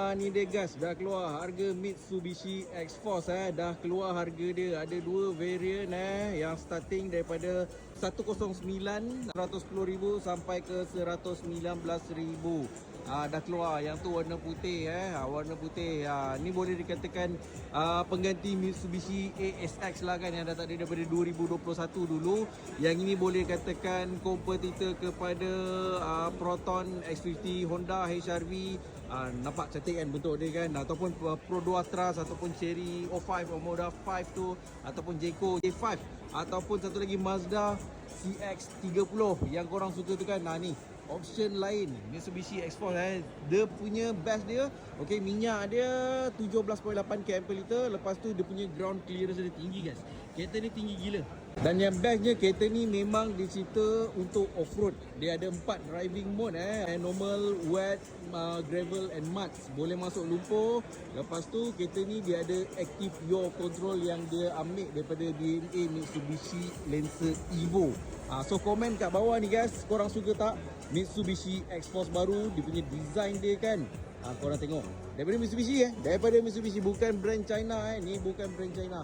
Ni dia guys, dah keluar harga Mitsubishi X-Force dah keluar harga dia. Ada dua variant yang starting daripada 109 110,000 sampai ke 119,000. Dah keluar. Yang tu warna putih warna putih. Ni boleh dikatakan pengganti Mitsubishi ASX lah kan, yang dah tak ada daripada 2021 dulu. Yang ini boleh katakan kompetitor kepada Proton, X50, Honda HR-V. Nampak cantik kan bentuk dia kan, ataupun Pro Duatras, ataupun Chery O5 Omoda 5 tu, ataupun Jayco J5, ataupun satu lagi Mazda CX-30 yang korang suka tu kan. Ni option lain Mitsubishi X-Force dia punya best dia, okey, minyak dia 17.8 km per liter. Lepas tu dia punya ground clearance dia tinggi guys. Kereta ni tinggi gila. Dan yang bestnya, kereta ni memang dicipta untuk off-road. Dia ada 4 driving mode normal, wet, gravel and mud. Boleh masuk lumpur. Lepas tu kereta ni dia ada active yaw control yang dia ambil daripada DNA Mitsubishi Lancer Evo. So komen kat bawah ni guys, korang suka tak Mitsubishi X-Force baru? Dia punya design dia kan, korang tengok. Daripada Mitsubishi bukan brand China ni bukan brand China.